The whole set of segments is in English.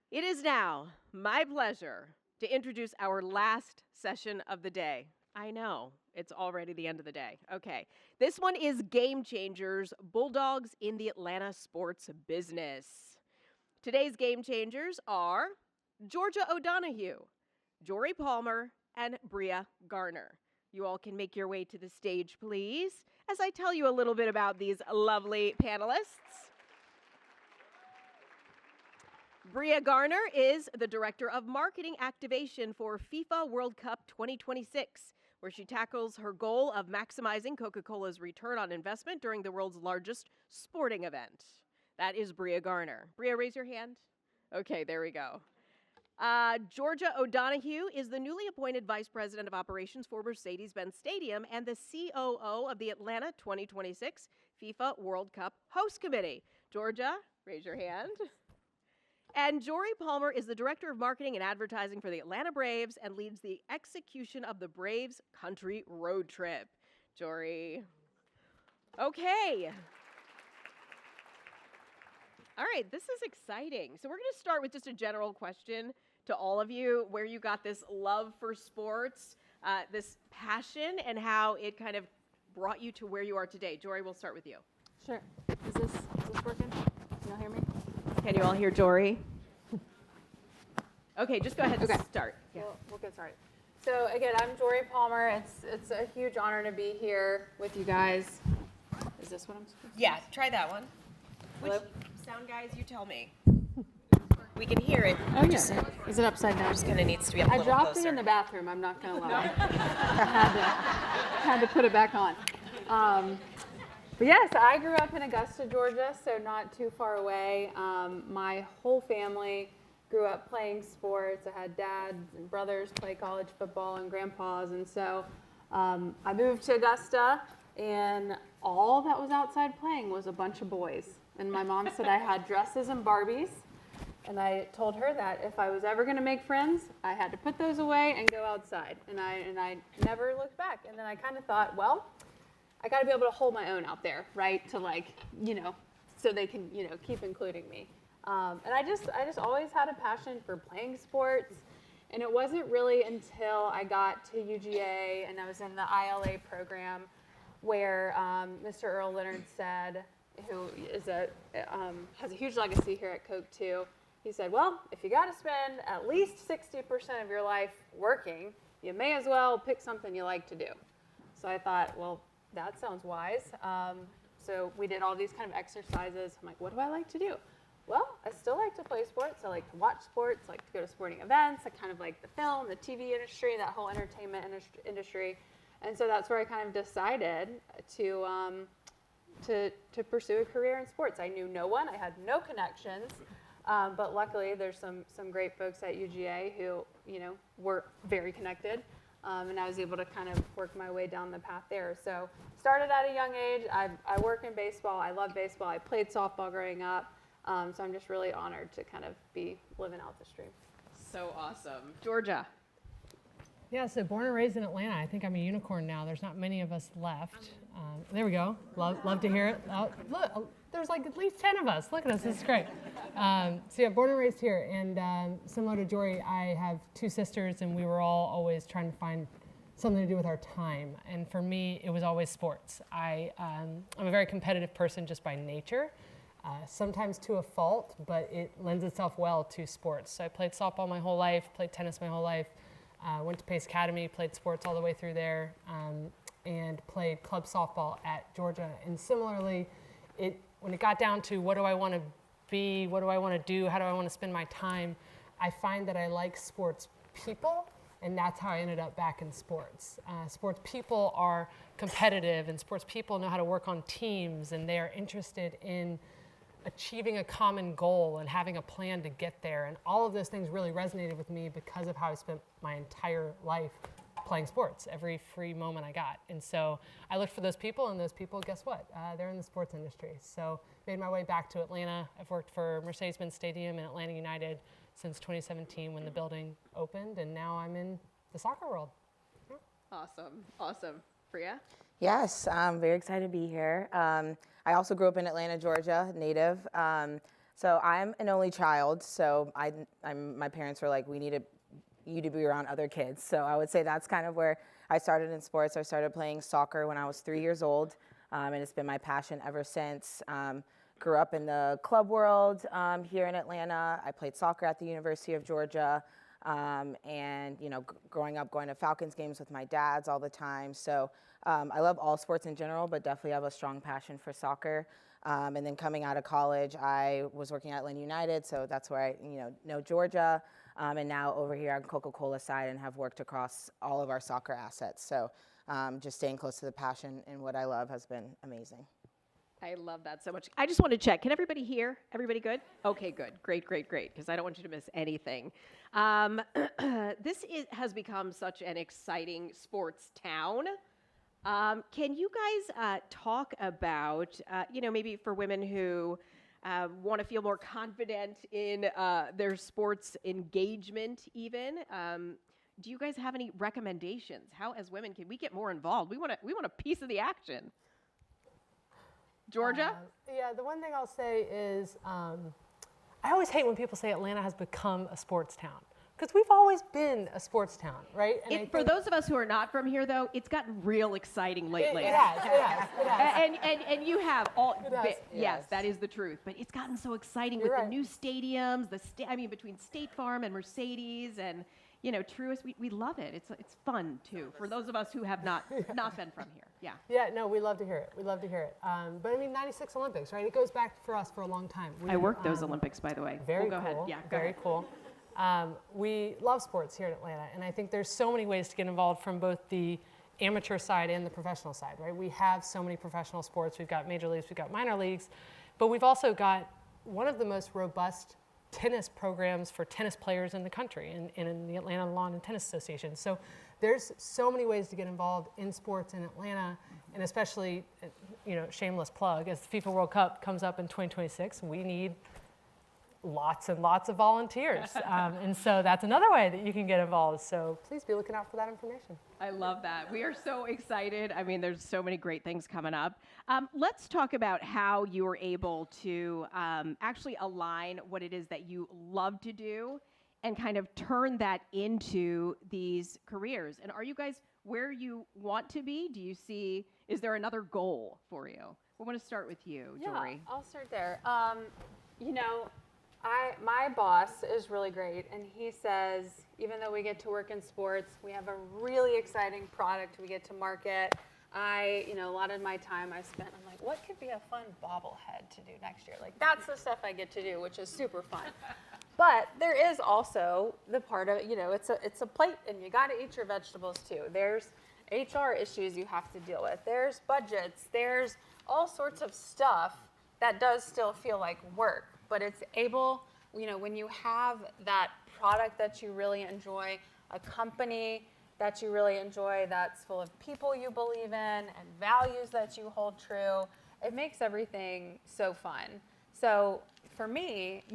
It is now my pleasure to introduce our last session of the day. I know, it's already the end of the day. Okay. This one is Game Changers, Bulldogs in the Atlanta sports business. Today's Game Changers are Georgia O'Donoghue, Jori Palmer, and Bria Garner. You all can make your way to the stage, please, as I tell you a little bit about these lovely panelists. Bria Garner is the Director of Marketing Activation for FIFA World Cup 2026, where she tackles her goal of maximizing Coca-Cola's return on investment during the world's largest sporting event. That is Bria Garner. Bria, raise your hand. Okay, there we go. Georgia O'Donoghue is the newly appointed Vice President of Operations for Mercedes-Benz Stadium and the COO of the Atlanta 2026 FIFA World Cup Host Committee. Georgia, raise your hand. And Jori Palmer is the Director of Marketing and Advertising for the Atlanta Braves and leads the execution of the Braves Country Road Trip. Jori. Okay. All right, this is exciting. So we're going to start with just a general question to all of you, where you got this love for sports, this passion, and how it kind of brought you to where you are today. Jori, we'll start with you. Sure. Is this working? Can you all hear me? Can you all hear Jori? Okay, just go ahead and start. Yeah. We'll get started. So again, I'm Jori Palmer. It's a huge honor to be here with you guys. Is this what I'm supposed to do? Yeah, try that one. Which sound guys, you tell me. We can hear it. Oh, yes. Is it upside down? Just kind of needs to be up a I little dropped closer. it in the bathroom. I'm not going to lie. had to put it back on. But yes, I grew up in Augusta, Georgia, so not too far away. My whole family grew up playing sports. I had dads and brothers play college football and grandpas. And so I moved to Augusta, and all that was outside playing was a bunch of boys. And my mom said I had dresses and Barbies. And I told her that if I was ever going to make friends, I had to put those away and go outside. And I never looked back. And then I kind of thought, well, I got to be able to hold my own out there, right? To so they can, keep including me. And I just always had a passion for playing sports. And it wasn't really until I got to UGA and I was in the ILA program where Mr. Earl Leonard said, who is has a huge legacy here at Coke too. He said, well, if you got to spend at least 60% of your life working, you may as well pick something you like to do. So I thought, well, that sounds wise. So we did all these kind of exercises. I'm like, what do I like to do? Well, I still like to play sports. I like to watch sports, I like to go to sporting events. I kind of like the film, the TV industry, that whole entertainment industry. And so that's where I kind of decided to pursue a career in sports. I knew no one. I had no connections. But luckily, there's some great folks at UGA who, were very connected. And I was able to kind of work my way down the path there. So started at a young age. I work in baseball. I love baseball. I played softball growing up. So I'm just really honored to kind of be living out this dream. So awesome. Georgia. Yeah, so born and raised in Atlanta. I think I'm a unicorn now. There's not many of us left. There we go. Love to hear it. Look, there's like at least 10 of us. Look at us. This is great. So yeah, born and raised here. And similar to Jori, I have two sisters, and we were all always trying to find something to do with our time. And for me, it was always sports. I'm a very competitive person just by nature. Sometimes to a fault, but it lends itself well to sports. So I played softball my whole life, played tennis my whole life, went to Pace Academy, played sports all the way through there, and played club softball at Georgia. And similarly, when it got down to what do I want to be, what do I want to do, how do I want to spend my time, I find that I like sports people, and that's how I ended up back in sports. Sports people are competitive, and sports people know how to work on teams, and they are interested in achieving a common goal and having a plan to get there. And all of those things really resonated with me because of how I spent my entire life playing sports, every free moment I got. And so I looked for those people, and those people, guess what? They're in the sports industry. So made my way back to Atlanta. I've worked for Mercedes-Benz Stadium and Atlanta United since 2017 when the building opened, and now I'm in the soccer world. Yeah. Awesome. Bria? Yes, I'm very excited to be here. I also grew up in Atlanta, Georgia, native. So I'm an only child, so my parents were like, we need you to be around other kids. So I would say that's kind of where I started in sports. I started playing soccer when I was 3 years old, and it's been my passion ever since. Grew up in the club world here in Atlanta. I played soccer at the University of Georgia, and growing up going to Falcons games with my dads all the time. So I love all sports in general, but definitely have a strong passion for soccer. And then coming out of college, I was working at Atlanta United, so that's where I know Georgia. And now over here on Coca-Cola side and have worked across all of our soccer assets. So just staying close to the passion and what I love has been amazing. I love that so much. I just want to check. Can everybody hear? Everybody good? Okay, good. Great, because I don't want you to miss anything. Has become such an exciting sports town. Can you guys talk about, maybe for women who want to feel more confident in their sports engagement even, do you guys have any recommendations? How, as women, can we get more involved? We want a piece of the action. Georgia? Yeah, the one thing I'll say is I always hate when people say Atlanta has become a sports town. Because we've always been a sports town, right? For those of us who are not from here, though, it's gotten real exciting lately. It has. And you have all. Yes, yes, that is the truth. But it's gotten so exciting with the new stadiums, between State Farm and Mercedes and Truist. We love it. It's fun too for those of us who have not been from here. Yeah. Yeah, no, we love to hear it. But 96 Olympics, right? It goes back for us for a long time. I worked those Olympics, by the way. Very go cool. ahead. Yeah, very cool. We love sports here in Atlanta, and I think there's so many ways to get involved from both the amateur side and the professional side, right? We have so many professional sports. We've got major leagues, we've got minor leagues, but we've also got one of the most robust tennis programs for tennis players in the country, in the Atlanta Lawn and Tennis Association. So there's so many ways to get involved in sports in Atlanta, and especially, shameless plug, as the FIFA World Cup comes up in 2026, we need lots and lots of volunteers. And so that's another way that you can get involved. So please be looking out for that information. I love that. We are so excited. I mean, there's so many great things coming up. Let's talk about how you were able to actually align what it is that you love to do and kind of turn that into these careers. And are you guys where you want to be? Is there another goal for you? We want to start with you, Jori. Yeah, I'll start there. My boss is really great, and he says, even though we get to work in sports, we have a really exciting product we get to market. A lot of my time I spent, I'm like, what could be a fun bobblehead to do next year? Like, that's the stuff I get to do, which is super fun. But there is also the part of, it's a plate, and you got to eat your vegetables too. There's HR issues you have to deal with. There's budgets. There's all sorts of stuff that does still feel like work. But it's able, when you have that product that you really enjoy, a company that you really enjoy that's full of people you believe in and values that you hold true, it makes everything so fun. So for me,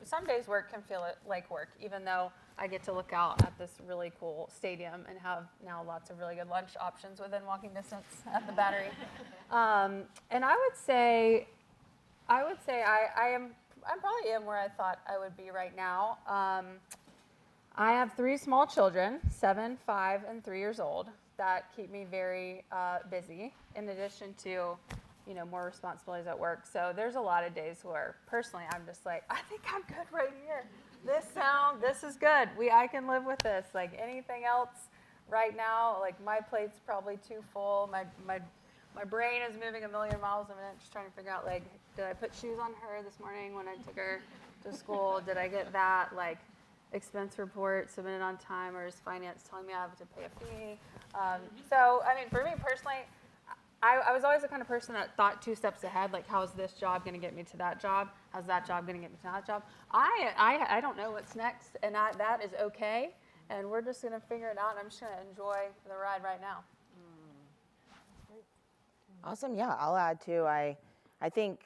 some days work can feel like work, even though I get to look out at this really cool stadium and have now lots of really good lunch options within walking distance at the Battery. And I would say I probably am where I thought I would be right now. I have 3 small children, 7, 5, and 3 years old, that keep me very busy, in addition to, more responsibilities at work. So there's a lot of days where, personally, I'm just like, I think I'm good right here. This is good. I can live with this. Like, anything else right now, like, my plate's probably too full. My brain is moving a million miles a minute, just trying to figure out, like, did I put shoes on her this morning when I took her to school? Did I get that, expense report submitted on time, or is finance telling me I have to pay a fee? For me personally, I was always the kind of person that thought 2 steps ahead, like, how is this job going to get me to that job? How's that job going to get me to that job? I don't know what's next, and that is okay, and we're just going to figure it out, and I'm just going to enjoy the ride right now. Awesome. Yeah, I'll add too. I think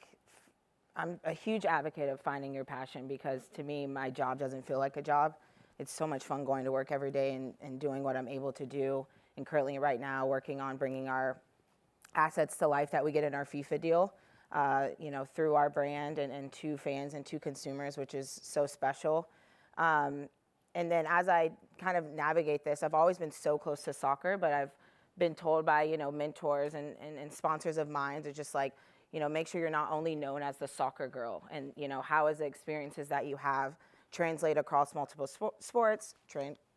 I'm a huge advocate of finding your passion, because to me, my job doesn't feel like a job. It's so much fun going to work every day and doing what I'm able to do. And currently right now working on bringing our assets to life that we get in our FIFA deal. through our brand and to fans and to consumers, which is so special. And then as I kind of navigate this, I've always been so close to soccer, but I've been told by, mentors and sponsors of mine to just like, make sure you're not only known as the soccer girl, and, how is the experiences that you have translate across multiple sports,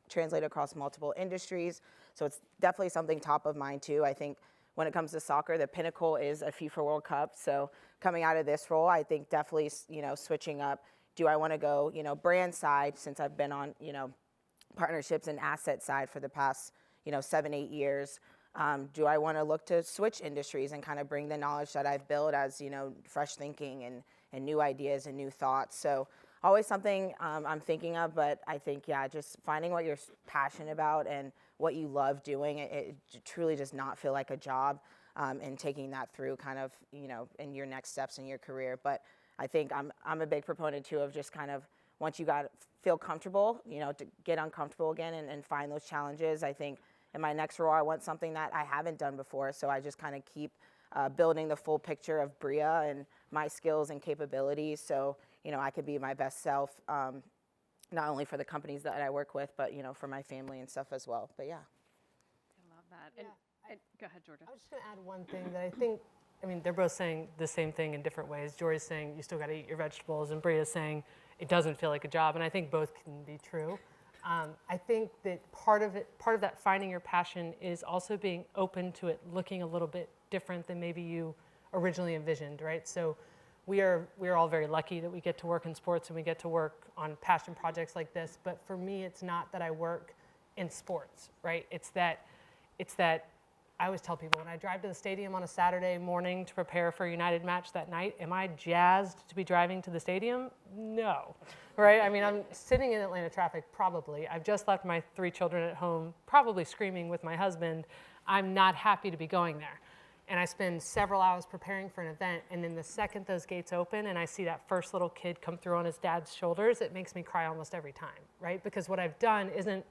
translate across multiple industries. So it's definitely something top of mind too. I think when it comes to soccer, the pinnacle is a FIFA World Cup. So coming out of this role, I think definitely, switching up. Do I want to go, brand side, since I've been on, partnerships and asset side for the past, 7-8 years? Do I want to look to switch industries and kind of bring the knowledge that I've built as, fresh thinking and new ideas and new thoughts? So always something I'm thinking of, but I think, just finding what you're passionate about and what you love doing, it truly does not feel like a job, and taking that through kind of, in your next steps in your career. But I think I'm a big proponent too of just kind of, once you feel comfortable, to get uncomfortable again and find those challenges. I think in my next role, I want something that I haven't done before. So I just kind of keep building the full picture of Bria and my skills and capabilities. So, I could be my best self, not only for the companies that I work with, but, for my family and stuff as well. But yeah. I love that. And go ahead, Georgia. I was just going to add one thing that I think, they're both saying the same thing in different ways. Jori's saying you still got to eat your vegetables, and Bria's saying it doesn't feel like a job, and I think both can be true. I think that part of that finding your passion is also being open to it looking a little bit different than maybe you originally envisioned, right? So we are all very lucky that we get to work in sports and we get to work on passion projects like this. But for me, it's not that I work in sports, right? It's that I always tell people when I drive to the stadium on a Saturday morning to prepare for a United match that night, am I jazzed to be driving to the stadium? No, right? I'm sitting in Atlanta traffic, probably. I've just left my 3 children at home, probably screaming with my husband. I'm not happy to be going there. And I spend several hours preparing for an event, and then the second those gates open and I see that first little kid come through on his dad's shoulders, it makes me cry almost every time, right? Because what I've done isn't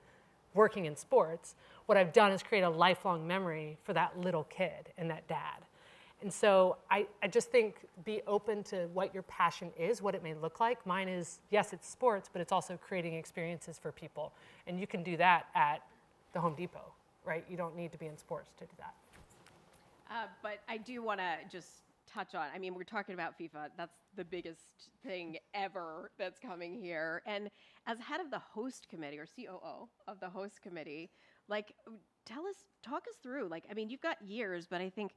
working in sports. What I've done is create a lifelong memory for that little kid and that dad. And so I just think be open to what your passion is, what it may look like. Mine is, yes, it's sports, but it's also creating experiences for people. And you can do that at the Home Depot, right? You don't need to be in sports to do that. But I do want to just touch on, we're talking about FIFA. That's the biggest thing ever that's coming here. And as head of the host committee, or COO of the host committee, talk us through, you've got years, but I think,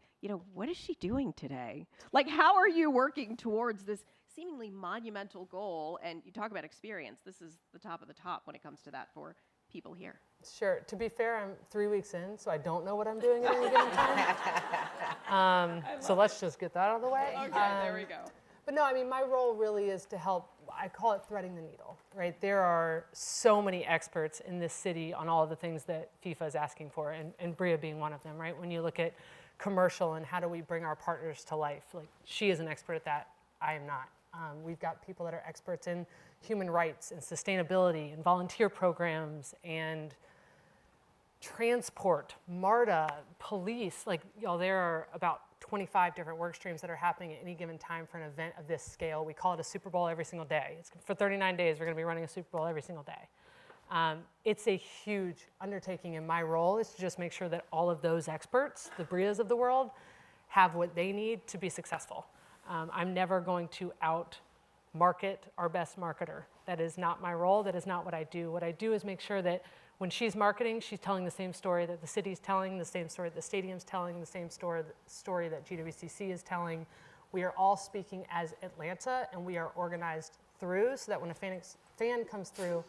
what is she doing today? How are you working towards this seemingly monumental goal? And you talk about experience. This is the top of the top when it comes to that for people here. Sure. To be fair, I'm 3 weeks in, so I don't know what I'm doing at any given time. So let's just get that out of the way. Okay, there we go. But no, my role really is to help, I call it threading the needle, right? There are so many experts in this city on all of the things that FIFA is asking for, and Bria being one of them, right? When you look at commercial and how do we bring our partners to life, she is an expert at that, I am not. We've got people that are experts in human rights and sustainability and volunteer programs and transport, MARTA, police. There are about 25 different work streams that are happening at any given time for an event of this scale. We call it a Super Bowl every single day. For 39 days, we're going to be running a Super Bowl every single day. It's a huge undertaking, and my role is to just make sure that all of those experts, the Brias of the world, have what they need to be successful. I'm never going to out-market our best marketer. That is not my role. That is not what I do. What I do is make sure that when she's marketing, she's telling the same story that the city's telling, the same story that the stadium's telling, the same story that GWCC is telling. We are all speaking as Atlanta, and we are organized through so that when a fan comes through,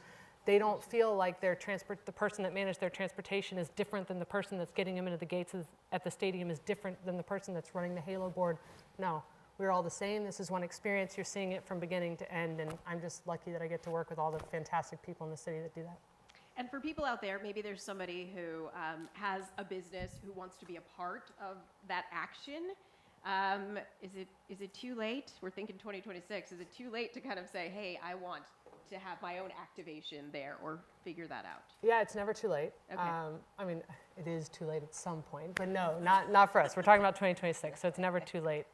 they don't feel like the person that managed their transportation is different than the person that's getting them into the gates at the stadium is different than the person that's running the Halo board. No, we're all the same. This is one experience. You're seeing it from beginning to end, and I'm just lucky that I get to work with all the fantastic people in the city that do that. And for people out there, maybe there's somebody who has a business who wants to be a part of that action. Is it too late? We're thinking 2026. Is it too late to kind of say, hey, I want to have my own activation there or figure that out? Yeah, it's never too late. Okay. I mean, it is too late at some point, but no, not for us. We're talking about 2026, so it's never too late.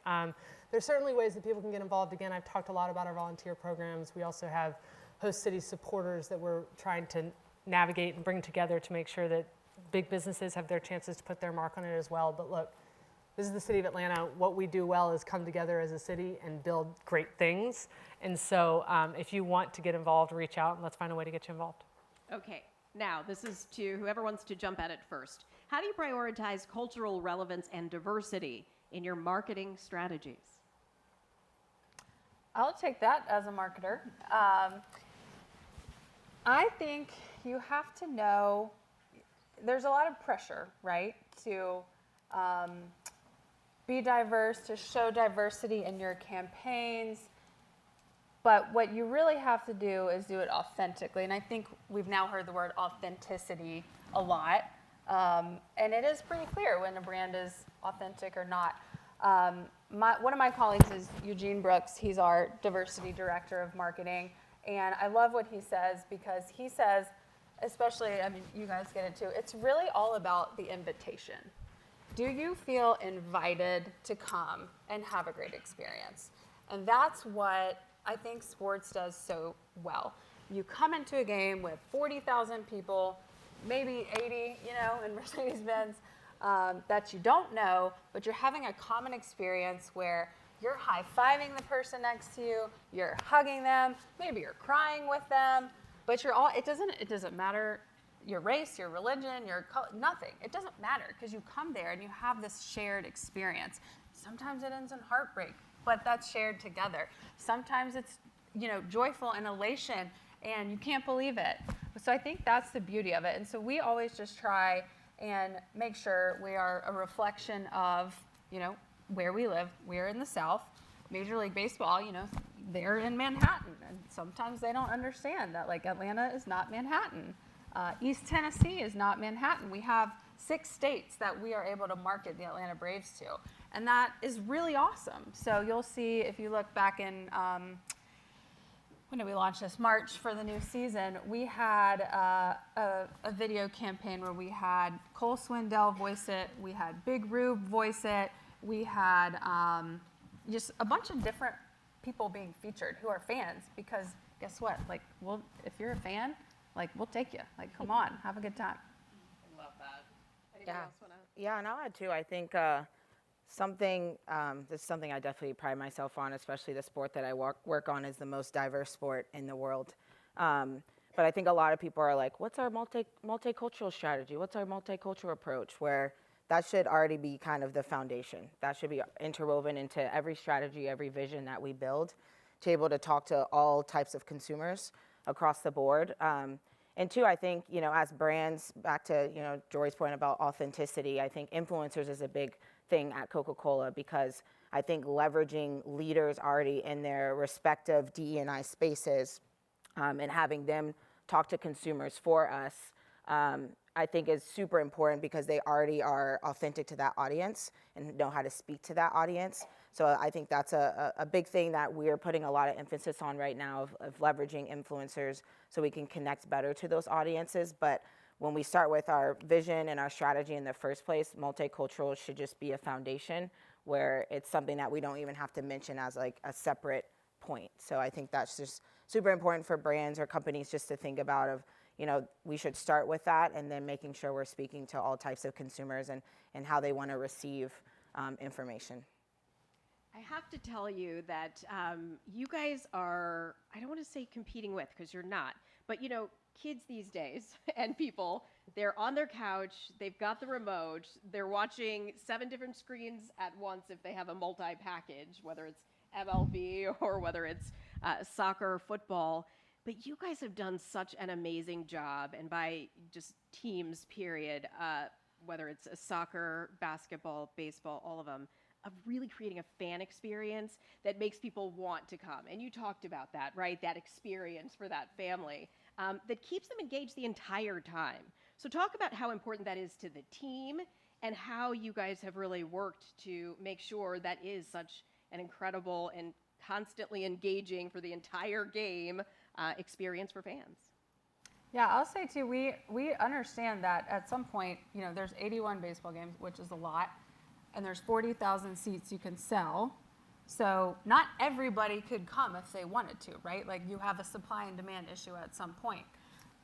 There's certainly ways that people can get involved. Again, I've talked a lot about our volunteer programs. We also have host city supporters that we're trying to navigate and bring together to make sure that big businesses have their chances to put their mark on it as well. But look, this is the city of Atlanta. What we do well is come together as a city and build great things. And so if you want to get involved, reach out and let's find a way to get you involved. Okay, now this is to whoever wants to jump at it first. How do you prioritize cultural relevance and diversity in your marketing strategies? I'll take that as a marketer. I think you have to know there's a lot of pressure, right, to be diverse, to show diversity in your campaigns. But what you really have to do is do it authentically. And I think we've now heard the word authenticity a lot. And it is pretty clear when a brand is authentic or not. One of my colleagues is Eugene Brooks. He's our diversity director of marketing. And I love what he says because he says, especially, I mean, you guys get it too, it's really all about the invitation. Do you feel invited to come and have a great experience? And that's what I think sports does so well. You come into a game with 40,000 people, maybe 80, in Mercedes-Benz, that you don't know, but you're having a common experience where you're high-fiving the person next to you, you're hugging them, maybe you're crying with them, but it doesn't matter your race, your religion, your color, nothing. It doesn't matter because you come there and you have this shared experience. Sometimes it ends in heartbreak, but that's shared together. Sometimes it's, joyful and elation and you can't believe it. So I think that's the beauty of it. And so we always just try and make sure we are a reflection of, where we live. We're in the South. Major League Baseball, they're in Manhattan. And sometimes they don't understand that, like, Atlanta is not Manhattan. East Tennessee is not Manhattan. We have 6 states that we are able to market the Atlanta Braves to. And that is really awesome. So you'll see, if you look back in, when did we launch this? March for the new season, we had a video campaign where we had Cole Swindell voice it, we had Big Rube voice it, we had just a bunch of different people being featured who are fans, because guess what? Like, if you're a fan, we'll take you. Like, come on, have a good time. I love that. Anybody else want to? Yeah, and I'll add too. I think this is something I definitely pride myself on, especially the sport that I work on is the most diverse sport in the world. But I think a lot of people are like, what's our multicultural strategy? What's our multicultural approach? Where that should already be kind of the foundation. That should be interwoven into every strategy, every vision that we build, to be able to talk to all types of consumers across the board. And two, I think, as brands, back to, Jori's point about authenticity, I think influencers is a big thing at Coca-Cola, because I think leveraging leaders already in their respective DE&I spaces and having them talk to consumers for us, I think is super important, because they already are authentic to that audience and know how to speak to that audience. So I think that's a big thing that we're putting a lot of emphasis on right now, of leveraging influencers so we can connect better to those audiences. But when we start with our vision and our strategy in the first place, multicultural should just be a foundation where it's something that we don't even have to mention as like a separate point. So I think that's just super important for brands or companies just to think about of, we should start with that, and then making sure we're speaking to all types of consumers and how they want to receive information. I have to tell you that you guys are, I don't want to say competing with, because you're not, but kids these days and people, they're on their couch, they've got the remote, they're watching 7 different screens at once if they have a multi-package, whether it's MLB or whether it's soccer or football. But you guys have done such an amazing job, and by just teams, period, whether it's soccer, basketball, baseball, all of them, of really creating a fan experience that makes people want to come. And you talked about that, right? That experience for that family that keeps them engaged the entire time. So talk about how important that is to the team and how you guys have really worked to make sure that is such an incredible and constantly engaging for the entire game experience for fans. Yeah, I'll say too, we understand that at some point, you know, there's 81 baseball games, which is a lot, and there's 40,000 seats you can sell. So not everybody could come if they wanted to, right? Like you have a supply and demand issue at some point.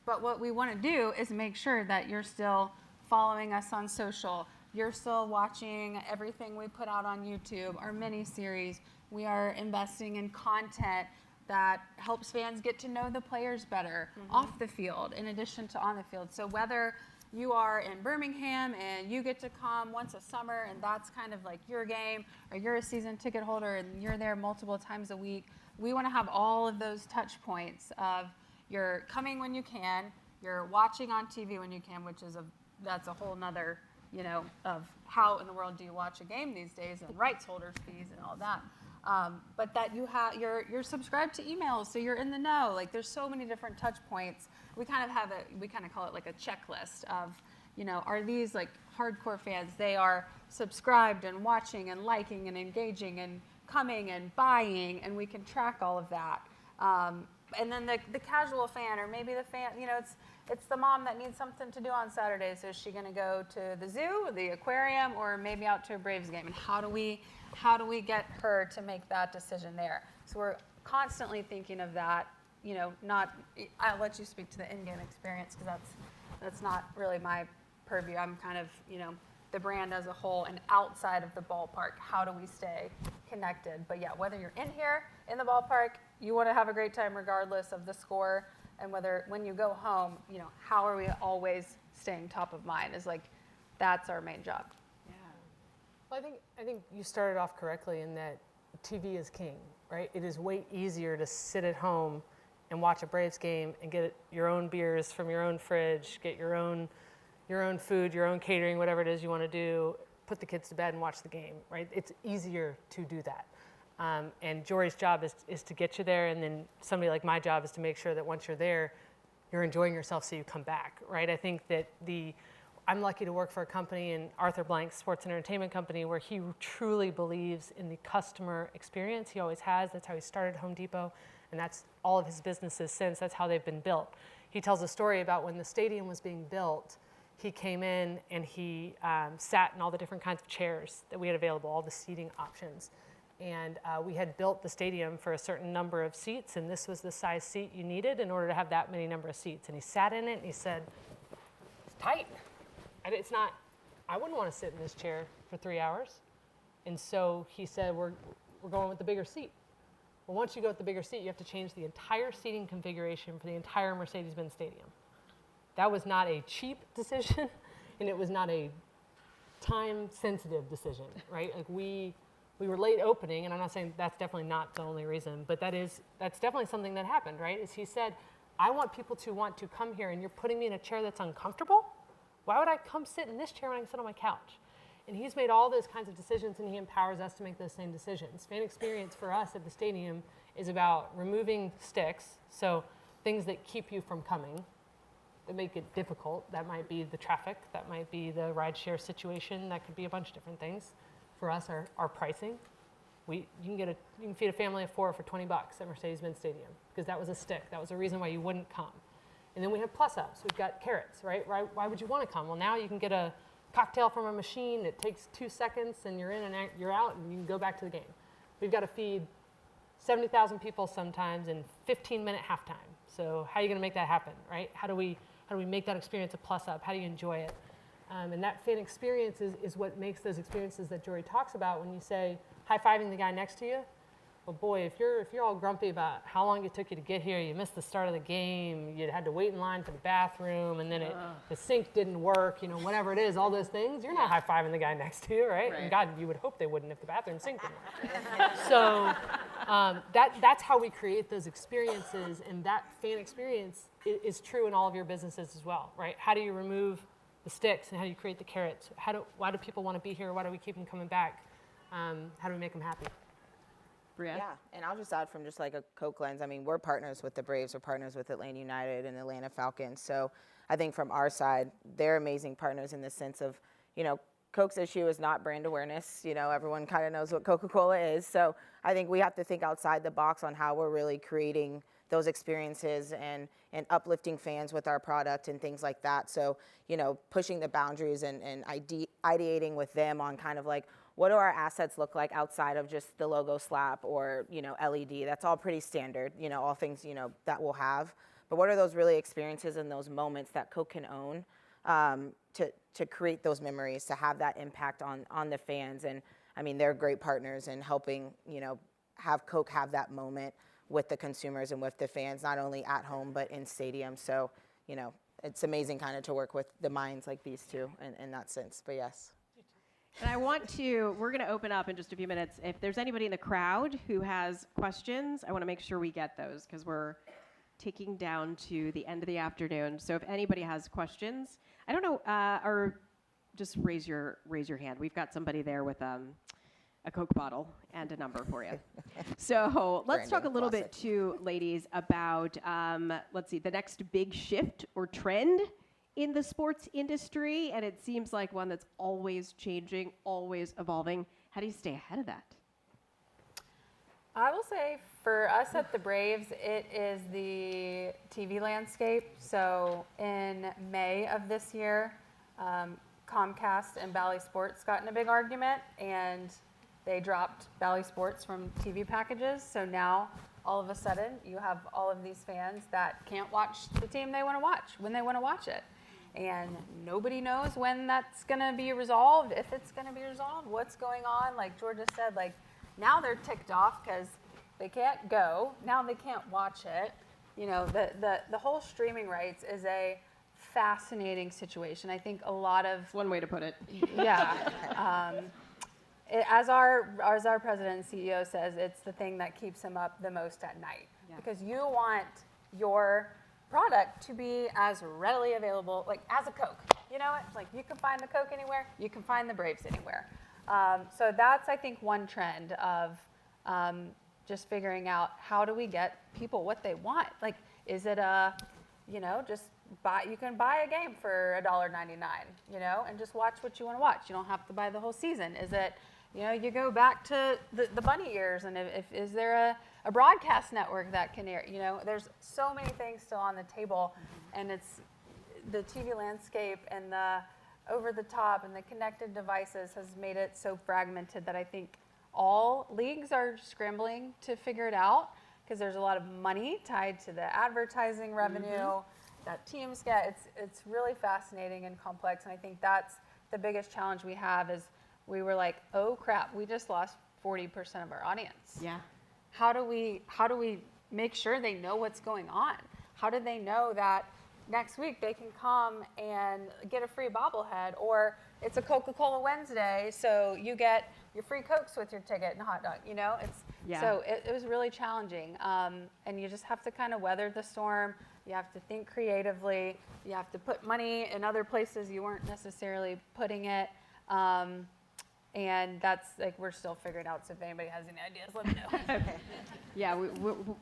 But what we want to do is make sure that you're still following us on social. You're still watching everything we put out on YouTube, our mini series. We are investing in content that helps fans get to know the players better off the field in addition to on the field. So whether you are in Birmingham and you get to come once a summer and that's kind of like your game, or you're a season ticket holder and you're there multiple times a week, we want to have all of those touch points of you're coming when you can, you're watching on TV when you can, which is that's a whole nother, you know, of how in the world do you watch a game these days, and rights holders fees and all that. But that you're subscribed to emails, so you're in the know. Like there's so many different touch points. We kind of call it like a checklist of, you know, are these like hardcore fans? They are subscribed and watching and liking and engaging and coming and buying, and we can track all of that. And then the casual fan, or maybe the fan, you know, it's the mom that needs something to do on Saturday. So is she going to go to the zoo, the aquarium, or maybe out to a Braves game? And how do we get her to make that decision there? So we're constantly thinking of that. You know, I'll let you speak to the in-game experience because that's not really my purview. I'm kind of, you know, the brand as a whole and outside of the ballpark. How do we stay connected? But yeah, whether you're in here in the ballpark, you want to have a great time regardless of the score, and whether when you go home, you know, how are we always staying top of mind is like, that's our main job. Yeah. Well, I think you started off correctly in that TV is king, right? It is way easier to sit at home and watch a Braves game and get your own beers from your own fridge, get your own food, your own catering, whatever it is you want to do, put the kids to bed and watch the game, right? It's easier to do that. And Jori's job is to get you there, and then somebody like my job is to make sure that once you're there, you're enjoying yourself so you come back, right? I think that I'm lucky to work for a company in Arthur Blank's sports and entertainment company where he truly believes in the customer experience. He always has. That's how he started Home Depot, and that's all of his businesses since. That's how they've been built. He tells a story about when the stadium was being built. He came in and he sat in all the different kinds of chairs that we had available, all the seating options. And we had built the stadium for a certain number of seats, and this was the size seat you needed in order to have that many number of seats. And he sat in it and he said, it's tight. And it's not, I wouldn't want to sit in this chair for 3 hours. And so he said, we're going with the bigger seat. Well, once you go with the bigger seat, you have to change the entire seating configuration for the entire Mercedes-Benz stadium. That was not a cheap decision, and it was not a time-sensitive decision, right? Like we were late opening, and I'm not saying that's definitely not the only reason, but that's definitely something that happened, right? Is he said, I want people to want to come here, and you're putting me in a chair that's uncomfortable? Why would I come sit in this chair when I can sit on my couch? And he's made all those kinds of decisions, and he empowers us to make those same decisions. Fan experience for us at the stadium is about removing sticks, so things that keep you from coming, that make it difficult. That might be the traffic, that might be the rideshare situation, that could be a bunch of different things. For us, our pricing, you can feed a family of 4 for $20 at Mercedes-Benz Stadium, because that was a stick. That was a reason why you wouldn't come. And then we have plus-ups. We've got carrots, right? Why would you want to come? Well, now you can get a cocktail from a machine. It takes 2 seconds, and you're in and you're out, and you can go back to the game. We've got to feed 70,000 people sometimes in 15-minute halftime. So how are you going to make that happen, right? How do we make that experience a plus-up? How do you enjoy it? And that fan experience is what makes those experiences that Jori talks about. When you say high-fiving the guy next to you, well, boy, if you're all grumpy about how long it took you to get here, you missed the start of the game, you had to wait in line for the bathroom, and then the sink didn't work, you know, whatever it is, all those things, you're not high-fiving the guy next to you, right? And God, you would hope they wouldn't if the bathroom sink didn't work. So that's how we create those experiences, and that fan experience is true in all of your businesses as well, right? How do you remove the sticks, and how do you create the carrots? Why do people want to be here? Why do we keep them coming back? How do we make them happy? Bria? Yeah, and I'll just add from just like a Coke lens, I mean, we're partners with the Braves, we're partners with Atlanta United and Atlanta Falcons. So I think from our side, they're amazing partners in the sense of, you know, Coke's issue is not brand awareness. You know, everyone kind of knows what Coca-Cola is. So I think we have to think outside the box on how we're really creating those experiences and uplifting fans with our product and things like that. So, pushing the boundaries and ideating with them on kind of like, what do our assets look like outside of just the logo slap or, LED? That's all pretty standard, all things, that we'll have. But what are those really experiences and those moments that Coke can own to create those memories, to have that impact on the fans? And I mean, they're great partners in helping, have Coke have that moment with the consumers and with the fans, not only at home, but in stadium. So, it's amazing kind of to work with the minds like these two in that sense, but yes. And we're going to open up in just a few minutes. If there's anybody in the crowd who has questions, I want to make sure we get those because we're ticking down to the end of the afternoon. So if anybody has questions, I don't know, or just raise your hand. We've got somebody there with a Coke bottle and a number for you. So let's talk a little bit too, ladies, about, the next big shift or trend in the sports industry, and it seems like one that's always changing, always evolving. How do you stay ahead of that? I will say for us at the Braves, it is the TV landscape. So in May of this year, Comcast and Bally Sports got in a big argument, and they dropped Bally Sports from TV packages. So now, all of a sudden, you have all of these fans that can't watch the team they want to watch when they want to watch it. And nobody knows when that's going to be resolved, if it's going to be resolved, what's going on. Like Georgia said, now they're ticked off because they can't go. Now they can't watch it. The whole streaming rights is a fascinating situation. I think a lot of... One way to put it. Yeah. As our president and CEO says, it's the thing that keeps him up the most at night. Yeah. Because you want your product to be as readily available, like as a Coke. It's like you can find the Coke anywhere, you can find the Braves anywhere. So that's, I think, one trend of just figuring out how do we get people what they want. Like, is it you can buy a game for $1.99, and just watch what you want to watch. You don't have to buy the whole season. Is it, you go back to the bunny ears, and is there a broadcast network that can air? There's so many things still on the table, and it's the TV landscape and the over the top and the connected devices has made it so fragmented that I think all leagues are scrambling to figure it out because there's a lot of money tied to the advertising revenue that teams get. It's really fascinating and complex, and I think that's the biggest challenge we have is we were like, oh crap, we just lost 40% of our audience. Yeah. How do we make sure they know what's going on? How do they know that next week they can come and get a free bobblehead, or it's a Coca-Cola Wednesday, so you get your free Cokes with your ticket and a hot dog, So it was really challenging. And you just have to kind of weather the storm. You have to think creatively. You have to put money in other places you weren't necessarily putting it. And that's we're still figuring out. So if anybody has any ideas, let me know. Yeah,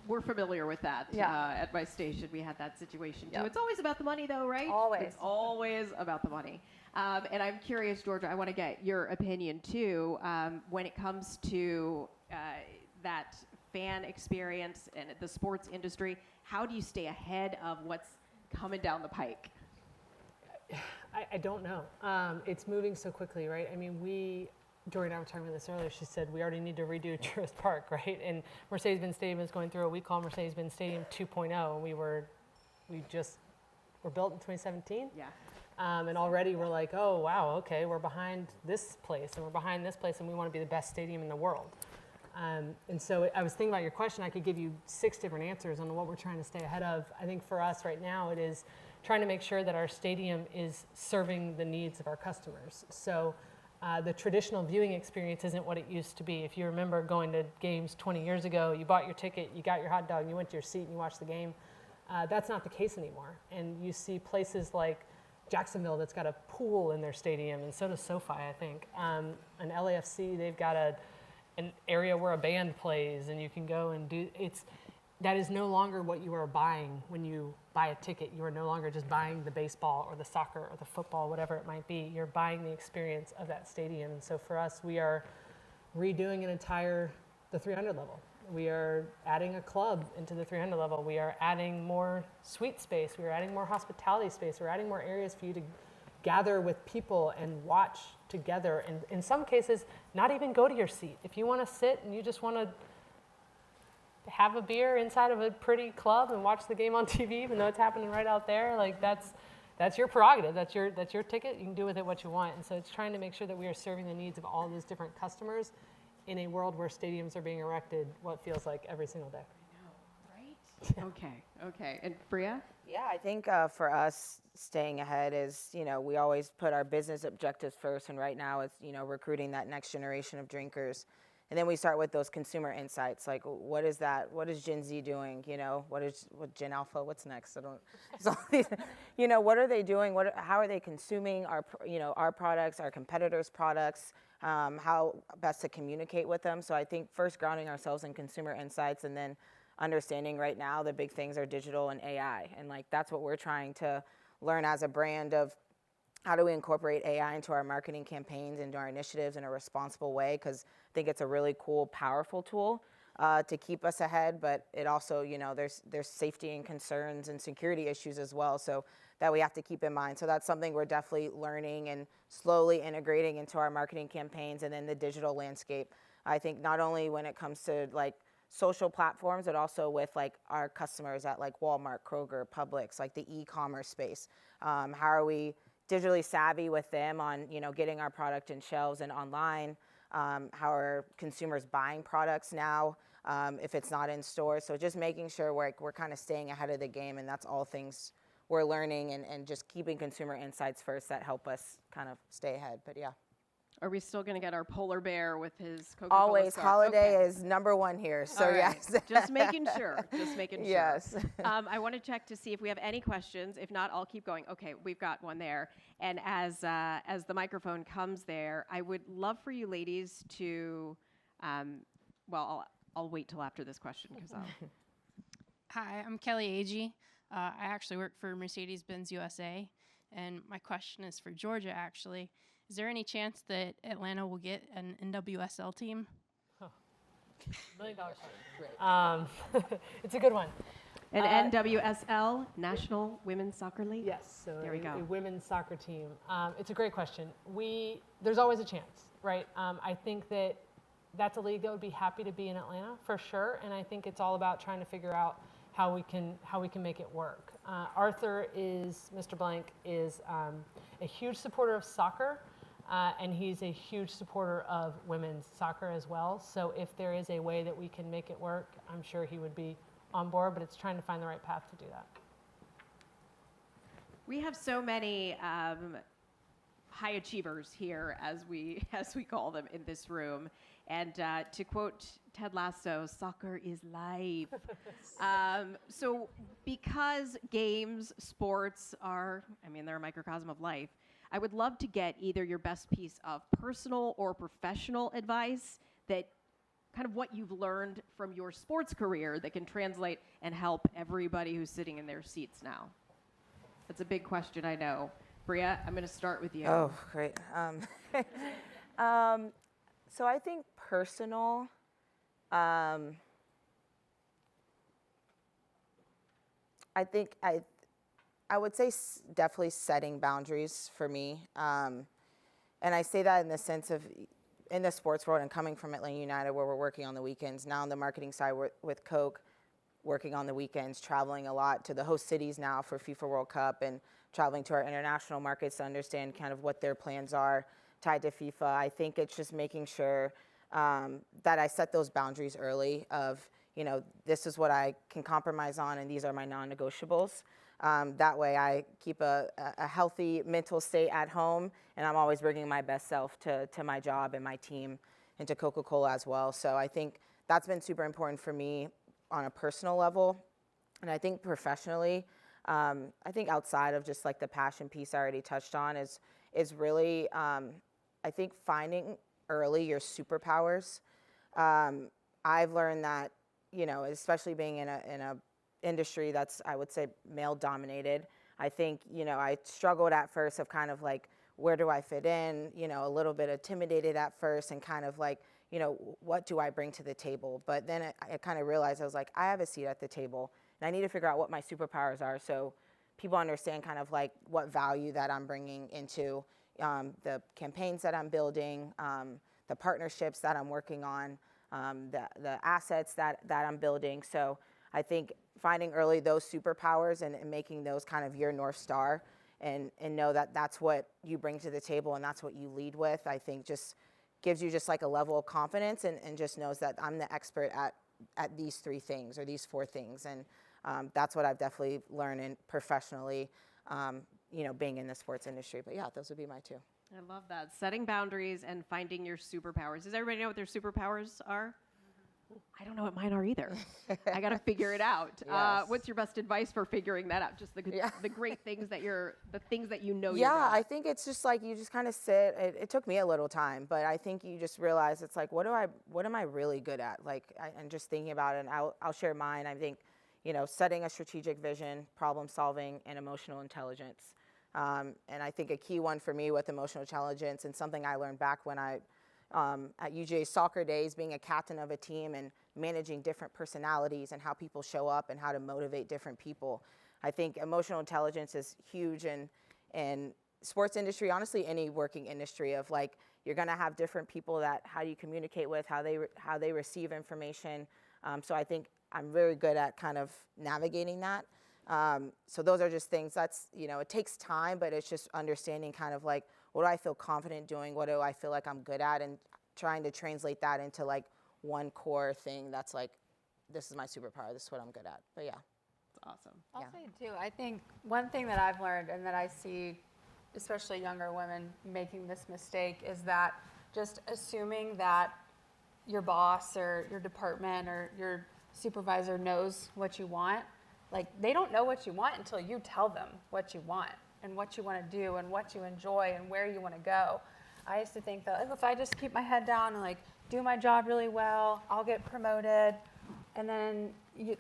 we're familiar with that. Yeah. At my station, we had that situation too. Yep. It's always about the money, though, right? Always. It's always about the money. And I'm curious, Georgia, I want to get your opinion too when it comes to that fan experience and the sports industry. How do you stay ahead of what's coming down the pike? I don't know. It's moving so quickly, right? I mean, Jori and I were talking about this earlier. She said we already need to redo Tourist Park, right? And Mercedes-Benz Stadium is going through what we call Mercedes-Benz Stadium 2.0. And we were built in 2017. Yeah. And already we're like, oh, wow, okay, we're behind this place, and we're behind this place, and we want to be the best stadium in the world. And so I was thinking about your question. I could give you 6 different answers on what we're trying to stay ahead of. I think for us right now, it is trying to make sure that our stadium is serving the needs of our customers. So the traditional viewing experience isn't what it used to be. If you remember going to games 20 years ago, you bought your ticket, you got your hot dog, you went to your seat, and you watched the game. That's not the case anymore. And you see places like Jacksonville that's got a pool in their stadium, and so does SoFi, I think. And LAFC, they've got an area where a band plays, and you can go and do that is no longer what you are buying when you buy a ticket. You are no longer just buying the baseball or the soccer or the football, whatever it might be. You're buying the experience of that stadium. And so for us, we are redoing the 300 level. We are adding a club into the 300 level. We are adding more suite space. We are adding more hospitality space. We're adding more areas for you to gather with people and watch together. And in some cases, not even go to your seat. If you want to sit and you just want to have a beer inside of a pretty club and watch the game on TV, even though it's happening right out there, like that's your prerogative. That's your ticket. You can do with it what you want. And so it's trying to make sure that we are serving the needs of all those different customers in a world where stadiums are being erected what feels like every single day. I know, right? Okay. And Bria? Yeah, I think for us, staying ahead is, we always put our business objectives first, and right now it's, recruiting that next generation of drinkers. And then we start with those consumer insights, like what is that? What is Gen Z doing? What Gen Alpha? What's next? What are they doing? How are they consuming our products, our competitors' products? How best to communicate with them? So I think first grounding ourselves in consumer insights, and then understanding right now the big things are digital and AI, and that's what we're trying to learn as a brand of. How do we incorporate AI into our marketing campaigns, into our initiatives in a responsible way? Because I think it's a really cool, powerful tool to keep us ahead, but it also, there's safety and concerns and security issues as well, so that we have to keep in mind. So that's something we're definitely learning and slowly integrating into our marketing campaigns, and then the digital landscape. I think not only when it comes to social platforms, but also with our customers at Walmart, Kroger, Publix, the e-commerce space. How are we digitally savvy with them on getting our product in shelves and online? How are consumers buying products now if it's not in stores? So just making sure we're kind of staying ahead of the game, and that's all things we're learning, and just keeping consumer insights first that help us kind of stay ahead. But yeah. Are we still going to get our polar bear with his Coca-Cola Always. scarf? Holiday Okay. is number one here. So All right. yes. Just making sure. Yes. I want to check to see if we have any questions. If not, I'll keep going. Okay, we've got one there. And as the microphone comes there, I would love for you ladies to, I'll wait till after this question because I'll. Hi, I'm Kelly Agee. I actually work for Mercedes-Benz USA, and my question is for Georgia, actually. Is there any chance that Atlanta will get an NWSL team? $1 million question. It's a good one. An NWSL, National Women's Soccer League? Yes, so there we go. A women's soccer team. It's a great question. There's always a chance, right? I think that's a league that would be happy to be in Atlanta for sure, and I think it's all about trying to figure out how we can make it work. Mr. Blank is a huge supporter of soccer, and he's a huge supporter of women's soccer as well. So if there is a way that we can make it work, I'm sure he would be on board, but it's trying to find the right path to do that. We have so many high achievers here, as we call them in this room. And to quote Ted Lasso, soccer is life. So because games, sports they're a microcosm of life, I would love to get either your best piece of personal or professional advice that kind of what you've learned from your sports career that can translate and help everybody who's sitting in their seats now. That's a big question, I know. Bria, I'm going to start with you. Oh, great. So I think personal, I would say definitely setting boundaries for me. And I say that in the sense of in the sports world and coming from Atlanta United where we're working on the weekends. Now on the marketing side with Coke, working on the weekends, traveling a lot to the host cities now for FIFA World Cup and traveling to our international markets to understand kind of what their plans are tied to FIFA. I think it's just making sure that I set those boundaries early of, this is what I can compromise on and these are my non-negotiables. That way I keep a healthy mental state at home and I'm always bringing my best self to my job and my team and to Coca-Cola as well. So I think that's been super important for me on a personal level. And I think professionally, I think outside of just the passion piece I already touched on is really, I think finding early your superpowers. I've learned that, especially being in a industry that's, I would say, male dominated. I think, I struggled at first of kind of where do I fit in, a little bit intimidated at first and kind of you know, what do I bring to the table? But then I kind of realized, I was like, I have a seat at the table, and I need to figure out what my superpowers are so people understand kind of like what value that I'm bringing into the campaigns that I'm building, the partnerships that I'm working on, the assets that I'm building. So I think finding early those superpowers and making those kind of your North Star and know that that's what you bring to the table and that's what you lead with, I think just gives you just like a level of confidence and just knows that I'm the expert at these 3 things or these 4 things. And that's what I've definitely learned in professionally, you know, being in the sports industry. But yeah, those would be my 2. I love that. Setting boundaries and finding your superpowers. Does everybody know what their superpowers are? I don't know what mine are either. I got to figure it out. Yes. What's your best advice for figuring that out? Just the great things that the things that you know you're Yeah, good I at. think it's just like you just kind of sit. It took me a little time, but I think you just realize it's like, what am I really good at? Like, and just thinking about it, and I'll share mine. I think, you know, setting a strategic vision, problem solving, and emotional intelligence. And I think a key one for me with emotional intelligence, and something I learned back when I at UGA soccer days, being a captain of a team and managing different personalities and how people show up and how to motivate different people. I think emotional intelligence is huge in sports industry, honestly, any working industry of like, you're gonna have different people that how you communicate with, how they receive information. So I think I'm very good at kind of navigating that. So those are just things that's, you know, it takes time, but it's just understanding kind of like, what do I feel confident doing? What do I feel like I'm good at? And trying to translate that into like one core thing that's like, this is my superpower. This is what I'm good at. But yeah. That's awesome. I'll say too, I think one thing that I've learned and that I see, especially younger women making this mistake, is that just assuming that your boss or your department or your supervisor knows what you want. Like, they don't know what you want until you tell them what you want and what you want to do and what you enjoy and where you want to go. I used to think that if I just keep my head down and like do my job really well, I'll get promoted. And then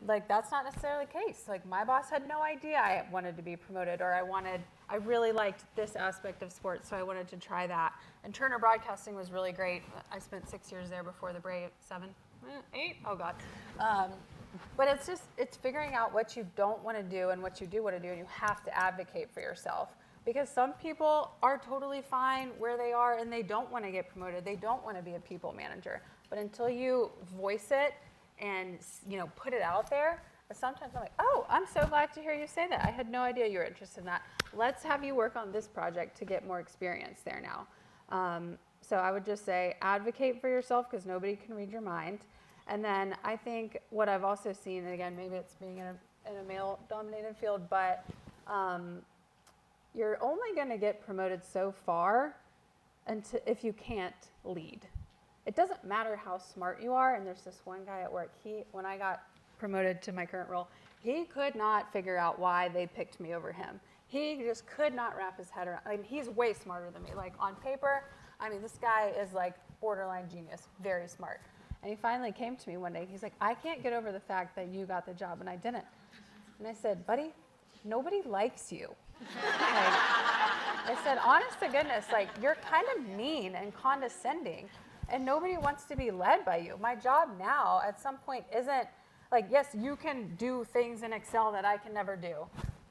like, that's not necessarily the case. Like, my boss had no idea I wanted to be promoted, or I really liked this aspect of sports, so I wanted to try that. And Turner Broadcasting was really great. I spent 6 years there before the break, 7, 8, oh God. But it's figuring out what you don't want to do and what you do want to do, and you have to advocate for yourself. Because some people are totally fine where they are and they don't want to get promoted. They don't want to be a people manager. But until you voice it and, you know, put it out there, sometimes I'm like, oh, I'm so glad to hear you say that. I had no idea you were interested in that. Let's have you work on this project to get more experience there now. So I would just say advocate for yourself, because nobody can read your mind. And then I think what I've also seen, and again, maybe it's being in a male-dominated field, but you're only going to get promoted so far if you can't lead. It doesn't matter how smart you are. And there's this one guy at work, when I got promoted to my current role, he could not figure out why they picked me over him. He just could not wrap his head around. I mean, he's way smarter than me. Like, on paper, I mean, this guy is like borderline genius, very smart. And he finally came to me one day. He's like, I can't get over the fact that you got the job and I didn't. And I said, buddy, nobody likes you. I said, honest to goodness, like, you're kind of mean and condescending, and nobody wants to be led by you. My job now at some point isn't like, yes, you can do things in Excel that I can never do.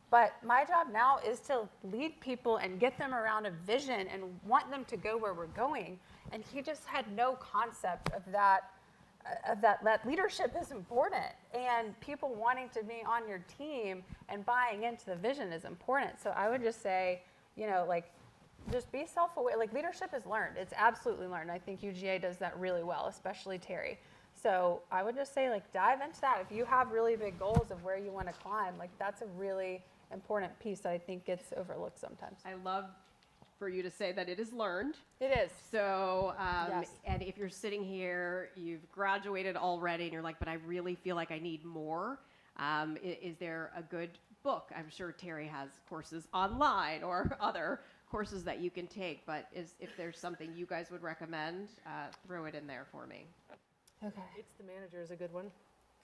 But my job now is to lead people and get them around a vision and want them to go where we're going. And he just had no concept of that leadership is important, and people wanting to be on your team and buying into the vision is important. So I would just say, you know, like, just be self-aware. Like, leadership is learned. It's absolutely learned. I think UGA does that really well, especially Terry. So I would just say, like, dive into that. If you have really big goals of where you want to climb, like, that's a really important piece that I think gets overlooked sometimes. I love for you to say that it is learned. It is. So, Yes. and if you're sitting here, you've graduated already, and you're like, but I really feel like I need more. Is there a good book? I'm sure Terry has courses online or other courses that you can take, but if there's something you guys would recommend, throw it in there for me. Okay. It's the Manager is a good one.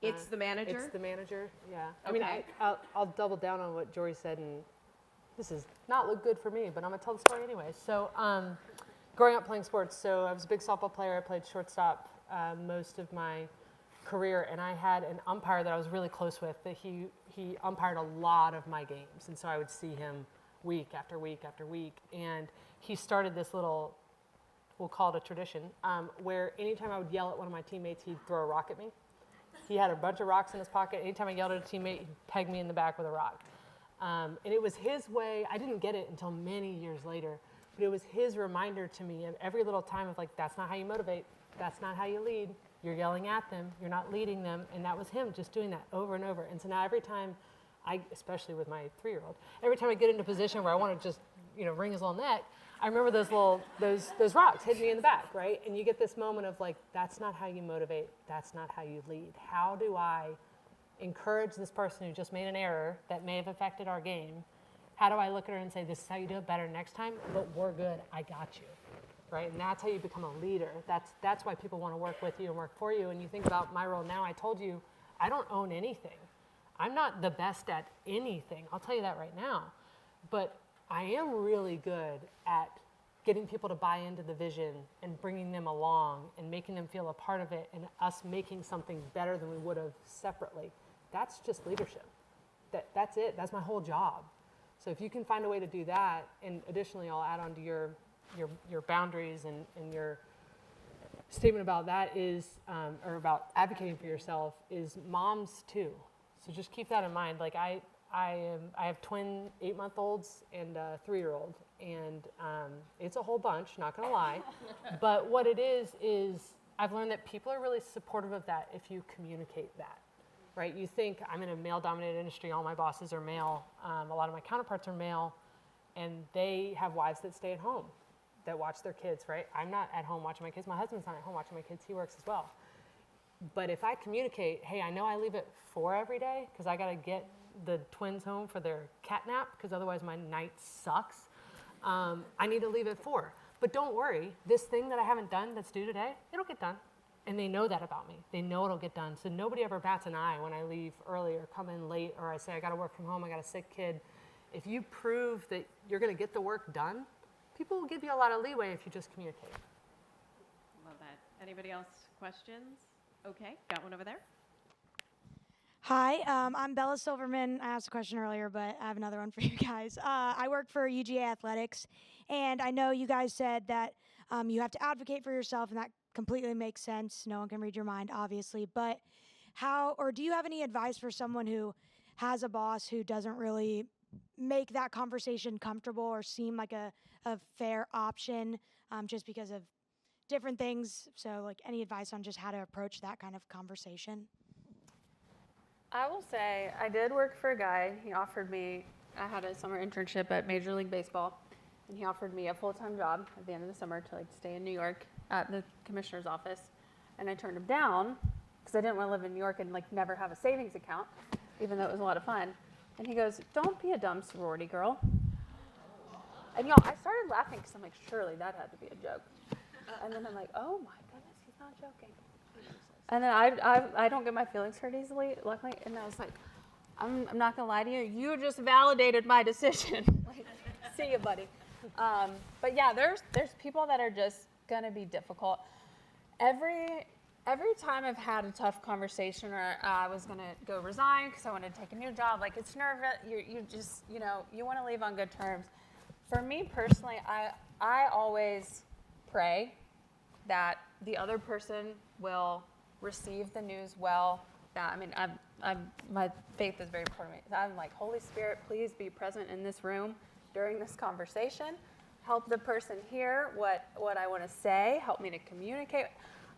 It's the Manager? It's the Manager, yeah. I mean, Okay. I'll double down on what Jori said, and this is not look good for me, but I'm gonna tell the story anyway. So growing up playing sports, so I was a big softball player. I played shortstop most of my career, and I had an umpire that I was really close with. That he umpired a lot of my games, and so I would see him week after week after week. And he started this little, we'll call it a tradition, where anytime I would yell at one of my teammates, he'd throw a rock at me. He had a bunch of rocks in his pocket. Anytime I yelled at a teammate, he'd peg me in the back with a rock. And it was his way. I didn't get it until many years later, but it was his reminder to me of every little time of like, that's not how you motivate. That's not how you lead. You're yelling at them. You're not leading them. And that was him just doing that over and over. And so now every time especially with my 3-year-old, every time I get into a position where I want to just, wring his little neck, I remember those rocks hitting me in the back, right? And you get this moment of like, that's not how you motivate. That's not how you lead. How do I encourage this person who just made an error that may have affected our game? How do I look at her and say, this is how you do it better next time, but we're good, I got you, right? And that's how you become a leader. That's why people want to work with you and work for you. And you think about my role now, I told you, I don't own anything. I'm not the best at anything, I'll tell you that right now. But I am really good at getting people to buy into the vision and bringing them along and making them feel a part of it and us making something better than we would have separately. That's just leadership. That's it. That's my whole job. So if you can find a way to do that, and additionally I'll add on to your boundaries and your statement about that is, or about advocating for yourself, is moms too. So just keep that in mind. Like I have twin 8-month-olds and a 3-year-old, and it's a whole bunch, not gonna lie. But what it is I've learned that people are really supportive of that if you communicate that, right? You think I'm in a male-dominated industry, all my bosses are male, a lot of my counterparts are male, and they have wives that stay at home, that watch their kids, right? I'm not at home watching my kids. My husband's not at home watching my kids. He works as well. But if I communicate, hey, I know I leave at 4 every day because I got to get the twins home for their cat nap because otherwise my night sucks. I need to leave at 4. But don't worry, this thing that I haven't done that's due today, it'll get done. And they know that about me. They know it'll get done. So nobody ever bats an eye when I leave early or come in late or I say I got to work from home, I got a sick kid. If you prove that you're going to get the work done, people will give you a lot of leeway if you just communicate. Love that. Anybody else questions? Okay, got one over there. Hi, I'm Bella Silverman. I asked a question earlier, but I have another one for you guys. I work for UGA Athletics, and I know you guys said that you have to advocate for yourself, and that completely makes sense. No one can read your mind, obviously. But do you have any advice for someone who has a boss who doesn't really make that conversation comfortable or seem like a fair option just because of different things? So, like, any advice on just how to approach that kind of conversation? I will say I did work for a guy. He offered me, I had a summer internship at Major League Baseball, and he offered me a full-time job at the end of the summer to stay in New York at the commissioner's office. And I turned him down because I didn't want to live in New York and never have a savings account, even though it was a lot of fun. And he goes, "Don't be a dumb sorority girl." And y'all, I started laughing because I'm like, surely that had to be a joke. And then I'm like, oh my goodness, he's not joking. And then I don't get my feelings hurt easily, luckily. And I was like, I'm not gonna lie to you. You just validated my decision. See you, buddy. But yeah, there's people that are just gonna be difficult. Every time I've had a tough conversation, or I was gonna go resign because I wanted to take a new job, it's nervous. You just you want to leave on good terms. For me personally, I always pray that the other person will receive the news well. That my faith is very important to me. I'm like, Holy Spirit, please be present in this room during this conversation. Help the person hear what I want to say. Help me to communicate.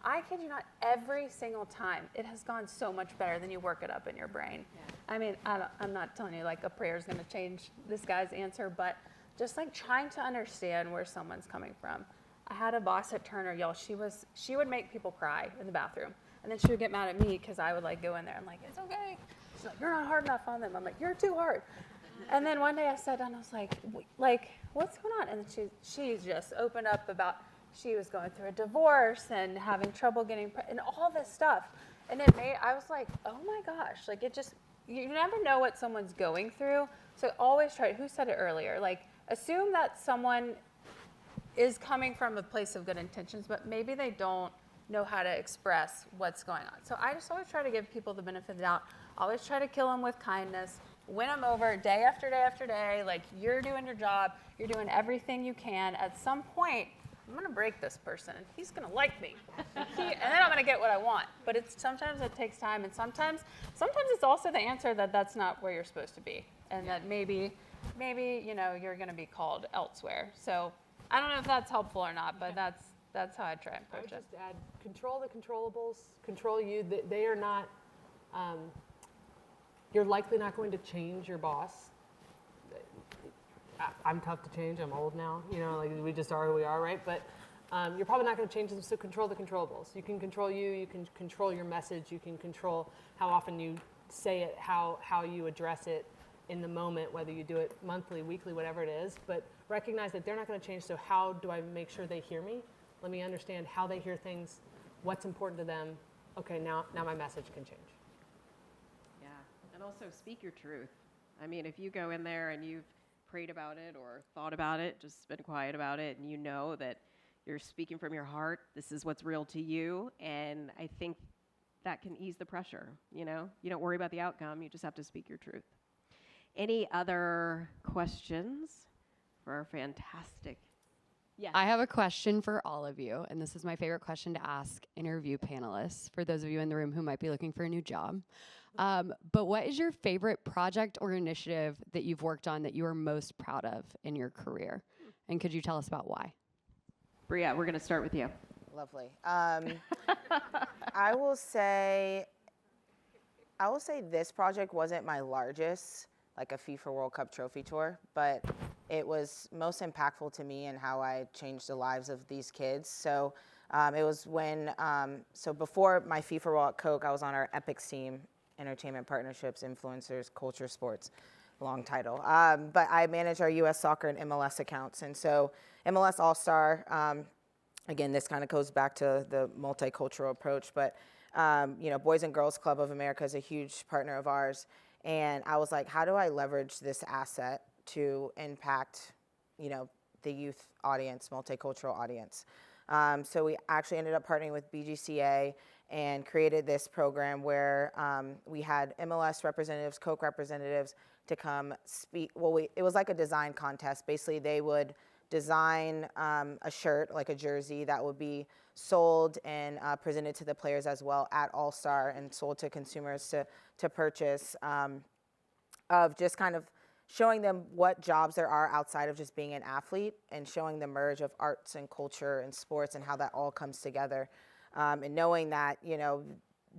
I kid you not, every single time it has gone so much better than you work it up in your brain. Yeah. I'm not telling you a prayer is going to change this guy's answer, but just trying to understand where someone's coming from. I had a boss at Turner, y'all. She would make people cry in the bathroom, and then she would get mad at me because I would go in there. I'm like, it's okay. She's like, you're not hard enough on them. I'm like, you're too hard. And then one day I sat down and I was like, what's going on? And then she just opened up about she was going through a divorce and having trouble getting and all this stuff. And I was like, oh my gosh, you never know what someone's going through. So always try, who said it earlier? Assume that someone is coming from a place of good intentions, but maybe they don't know how to express what's going on. So I just always try to give people the benefit of the doubt. Always try to kill them with kindness, win them over day after day after day. Like, you're doing your job, you're doing everything you can. At some point, I'm gonna break this person, and he's gonna like me, and then I'm gonna get what I want. But sometimes it takes time, and sometimes it's also the answer that that's not where you're supposed to be, and that maybe you're gonna be called elsewhere. So I don't know if that's helpful or not, but that's how I try and I would approach it. just add, control the controllables, control you. They are not, you're likely not going to change your boss. I'm tough to change, I'm old now, like we just are who we are, right? But you're probably not going to change them, so control the controllables. You can control you can control your message, you can control how often you say it, how you address it in the moment, whether you do it monthly, weekly, whatever it is. But recognize that they're not going to change, so how do I make sure they hear me? Let me understand how they hear things, what's important to them. Okay, now my message can change. Yeah, and also speak your truth. I mean, if you go in there and you've prayed about it or thought about it, just been quiet about it, and you know that you're speaking from your heart, this is what's real to you, and I think that can ease the pressure, You don't worry about the outcome, you just have to speak your truth. Any other questions for our fantastic? Yes. I have a question for all of you, and this is my favorite question to ask interview panelists, for those of you in the room who might be looking for a new job. But what is your favorite project or initiative that you've worked on that you are most proud of in your career? And could you tell us about why? Bria, we're going to start with you. Lovely. I will say this project wasn't my largest, like a FIFA World Cup trophy tour, but it was most impactful to me in how I changed the lives of these kids. So it was when, so before my FIFA role at Coke, I was on our EPICS team, Entertainment Partnerships, Influencers, Culture, Sports, long title. But I manage our US Soccer and MLS accounts. And so MLS All-Star, again, this kind of goes back to the multicultural approach, but Boys and Girls Club of America is a huge partner of ours. And I was like, how do I leverage this asset to impact, the youth audience, multicultural audience? So we actually ended up partnering with BGCA and created this program where we had MLS representatives, Coke representatives to come speak. Well, it was like a design contest. Basically, they would design a shirt, like a jersey, that would be sold and presented to the players as well at All-Star and sold to consumers to purchase, of just kind of showing them what jobs there are outside of just being an athlete, and showing the merge of arts and culture and sports and how that all comes together. And knowing that,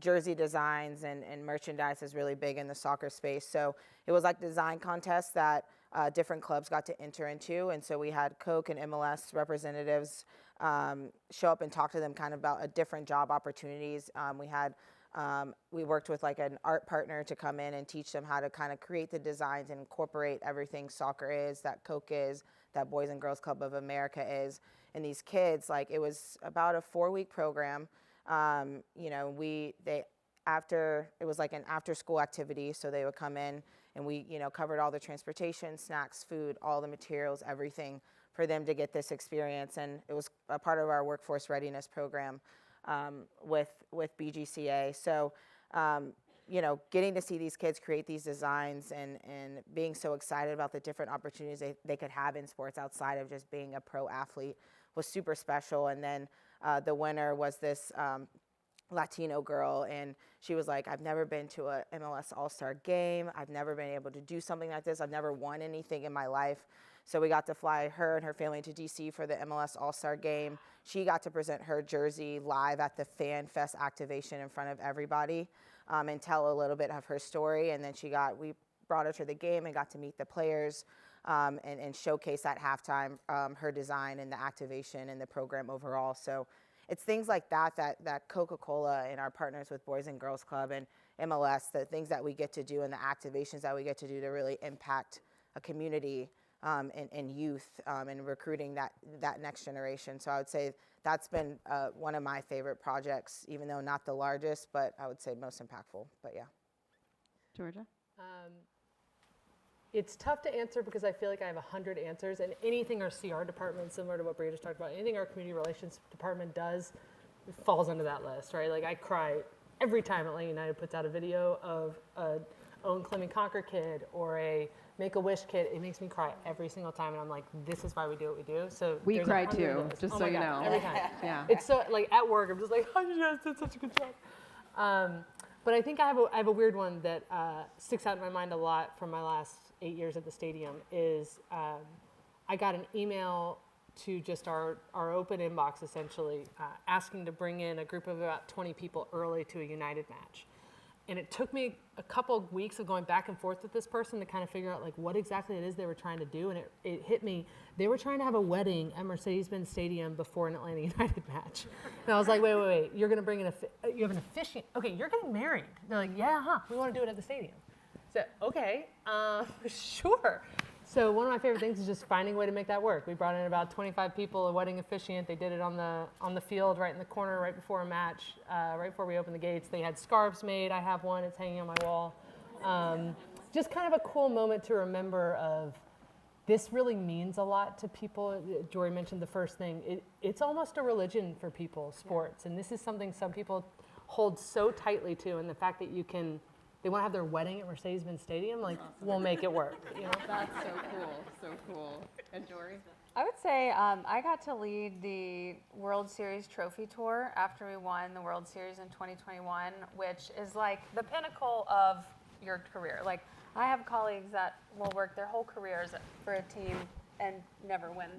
jersey designs and merchandise is really big in the soccer space. So it was like design contests that different clubs got to enter into. And so we had Coke and MLS representatives show up and talk to them kind of about different job opportunities. We worked with like an art partner to come in and teach them how to kind of create the designs and incorporate everything soccer is, that Coke is, that Boys and Girls Club of America is. And these kids, like, it was about a 4-week program. It was like an after school activity. So they would come in and we, covered all the transportation, snacks, food, all the materials, everything for them to get this experience. And it was a part of our workforce readiness program with BGCA. So, getting to see these kids create these designs and being so excited about the different opportunities they could have in sports outside of just being a pro athlete was super special. And then the winner was this Latino girl, and she was like, I've never been to a MLS All-Star game. I've never been able to do something like this. I've never won anything in my life. So we got to fly her and her family to DC for the MLS All-Star game. She got to present her jersey live at the Fan Fest activation in front of everybody and tell a little bit of her story. And then we brought her to the game and got to meet the players and showcase at halftime her design and the activation and the program overall. So it's things like that Coca-Cola and our partners with Boys and Girls Club and MLS, the things that we get to do and the activations that we get to do to really impact a community and youth and recruiting that next generation. So I would say that's been one of my favorite projects, even though not the largest, but I would say most impactful. But yeah. Georgia? It's tough to answer because I feel like I have 100 answers, and anything our CR department, similar to what Bria just talked about, anything our community relations department does falls under that list, right? Like I cry every time Atlanta United puts out a video of a Own Claim and Conquer kid or a Make-A-Wish kid. It makes me cry every single time, and I'm like, this is why we do what we do. So We there's cry 100 too, of those. just Oh so my you God, know. every time. Yeah. It's so, like at work, I'm just like, oh, you guys did such a good job. But I think I have a weird one that sticks out in my mind a lot from my last 8 years at the stadium is I got an email to just our open inbox, essentially, asking to bring in a group of about 20 people early to a United match. And it took me a couple of weeks of going back and forth with this person to kind of figure out like what exactly it is they were trying to do. And it hit me. They were trying to have a wedding at Mercedes-Benz Stadium before an Atlanta United match. And I was like, wait. You're going to bring in you have an officiant. Okay, you're getting married. They're like, yeah, we want to do it at the stadium. So, okay, sure. So one of my favorite things is just finding a way to make that work. We brought in about 25 people, a wedding officiant. They did it on the field, right in the corner, right before a match, right before we opened the gates. They had scarves made. I have one. It's hanging on my wall. Just kind of a cool moment to remember of this really means a lot to people. Jori mentioned the first thing. It's almost a religion for people, sports. And this is something some people hold so tightly to. And the fact that they want to have their wedding at Mercedes-Benz Stadium, like, we'll make it work. You know? That's so cool. And Jori? I would say I got to lead the World Series trophy tour after we won the World Series in 2021, which is like the pinnacle of your career. Like, I have colleagues that will work their whole careers for a team and never win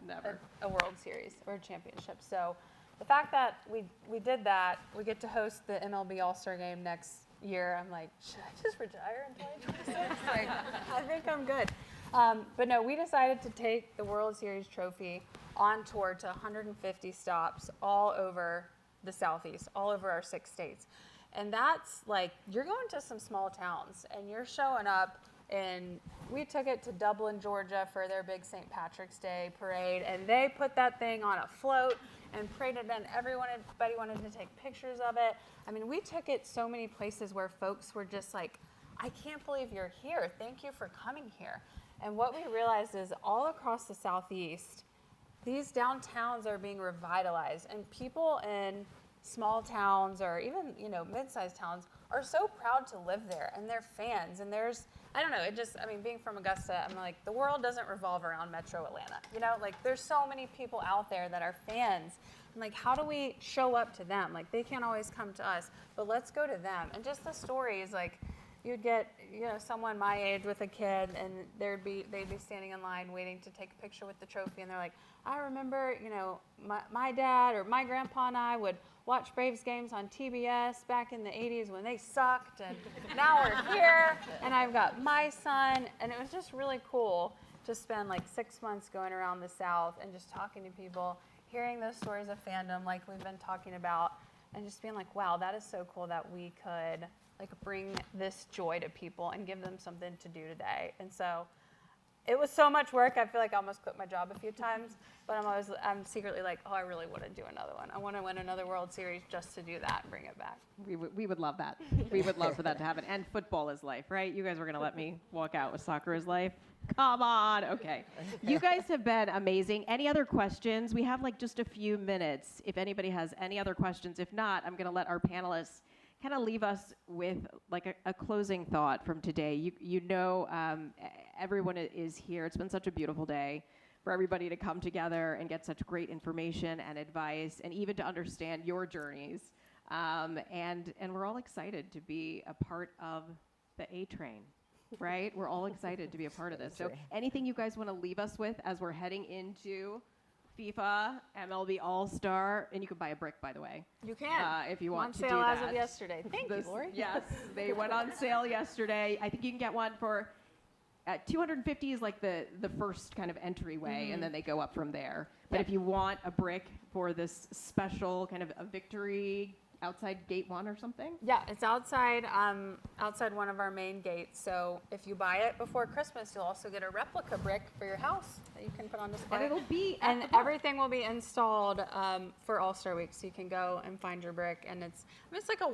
a World Series or a championship. So the fact that we did that, we get to host the MLB All-Star Game next year. I'm like, should I just retire in 2026? Like, I think I'm good. But no, we decided to take the World Series trophy on tour to 150 stops all over the Southeast, all over our 6 states. And that's like, you're going to some small towns and you're showing up, and we took it to Dublin, Georgia for their big St. Patrick's Day parade, and they put that thing on a float and paraded it, and everybody wanted to take pictures of it. I mean, we took it so many places where folks were just like, I can't believe you're here. Thank you for coming here. And what we realized is all across the Southeast, these downtowns are being revitalized, and people in small towns or even, mid-sized towns are so proud to live there, and they're fans. And I don't know, being from Augusta, I'm like, the world doesn't revolve around Metro Atlanta. Like, there's so many people out there that are fans. I'm like, how do we show up to them? Like, they can't always come to us, but let's go to them. And just the stories, like, you'd get, someone my age with a kid, and they'd be standing in line waiting to take a picture with the trophy, and they're like, I remember, my dad or my grandpa and I would watch Braves games on TBS back in the 80s when they sucked, and now we're here, and I've got my son. And it was just really cool to spend like 6 months going around the South and just talking to people, hearing those stories of fandom like we've been talking about, and just being like, wow, that is so cool that we could like bring this joy to people and give them something to do today. And so it was so much work. I feel like I almost quit my job a few times, but I'm secretly like, oh, I really want to do another one. I want to win another World Series just to do that and bring it back. We would love that. We would love for that to happen. And football is life, right? You guys were going to let me walk out with soccer is life? Come on. Okay. You guys have been amazing. Any other questions? We have like just a few minutes if anybody has any other questions. If not, I'm going to let our panelists kind of leave us with like a closing thought from today. Everyone is here. It's been such a beautiful day for everybody to come together and get such great information and advice, and even to understand your journeys. And we're all excited to be a part of the A train, right? We're all excited to be a part of this. So anything you guys want to leave us with as we're heading into FIFA, MLB All-Star, and you can buy a brick, by the way. You can. If you want to do on that. sale as of yesterday. Thank you, Lori. Yes, they went on sale yesterday. I think you can get one for $250 is like the first kind of entryway, and then they go up from there. But if you want a brick for this special kind of a victory outside gate 1 or something? Yeah, it's outside one of our main gates. So if you buy it before Christmas, you'll also get a replica brick for your house that you can put on display. And it'll be and everything will be installed for All-Star Week, so you can go and find your brick. And it's like it's a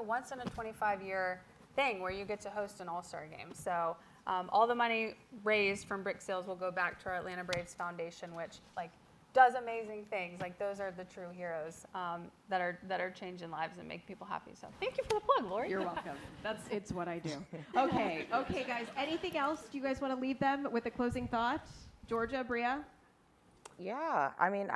once in a 25-year thing where you get to host an All-Star game. So All the money raised from brick sales will go back to our Atlanta Braves Foundation, which like does amazing things. Like those are the true heroes that are changing lives and make people happy. So thank you for the plug, Lori. You're welcome. It's what I do. Okay, guys. Anything else? Do you guys want to leave them with a closing thought? Georgia, Bria? Yeah, I mean,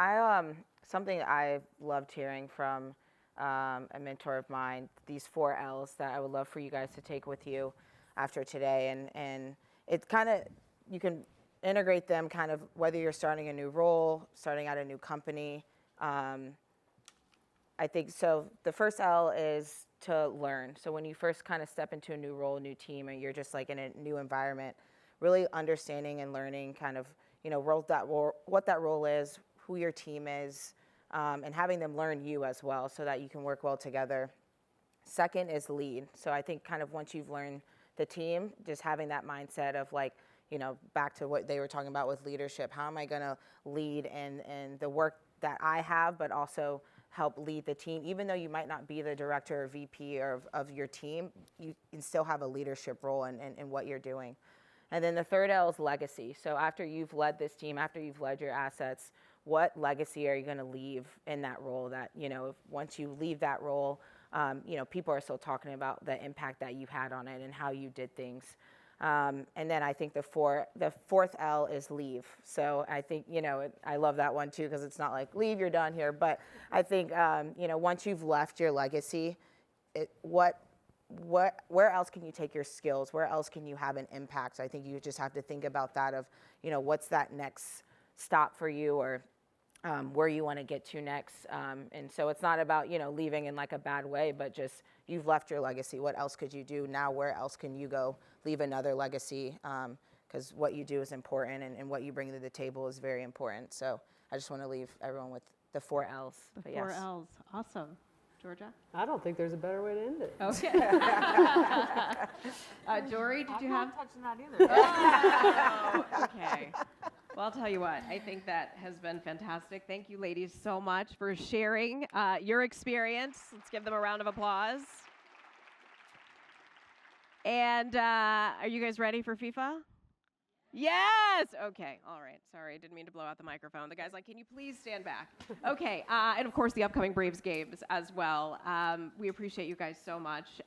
something I loved hearing from a mentor of mine, these 4 L's that I would love for you guys to take with you after today. And it kind of, you can integrate them kind of whether you're starting a new role, starting out a new company. I think so. The first L is to learn. So when you first kind of step into a new role, a new team, and you're just like in a new environment, really understanding and learning kind of, what that role is, who your team is, and having them learn you as well so that you can work well together. Second is lead. So I think kind of once you've learned the team, just having that mindset of like, back to what they were talking about with leadership. How am I going to lead in the work that I have, but also help lead the team? Even though you might not be the director or VP of your team, you can still have a leadership role in what you're doing. And then the third L is legacy. So after you've led this team, after you've led your assets, what legacy are you going to leave in that role that, if once you leave that role, people are still talking about the impact that you had on it and how you did things. And then I think the fourth L is leave. So I think, I love that one too, because it's not like leave, you're done here. But I think, once you've left your legacy, where else can you take your skills? Where else can you have an impact? So I think you just have to think about that of, what's that next stop for you, or where you want to get to next. And so it's not about, leaving in like a bad way, but just you've left your legacy. What else could you do? Now where else can you go leave another legacy? Because what you do is important, and what you bring to the table is very important. So I just want to leave everyone with the 4 L's. The 4 L's. Awesome. Georgia? I don't think there's a better way to end it. Okay. Jori, did you have? I'm not touching that either. Oh, okay. Well, I'll tell you what, I think that has been fantastic. Thank you, ladies, so much for sharing your experience. Let's give them a round of applause. And are you guys ready for FIFA? Yes! Okay, all right. Sorry, didn't mean to blow out the microphone. The guy's like, can you please stand back? Okay, and of course the upcoming Braves games as well. We appreciate you guys so much.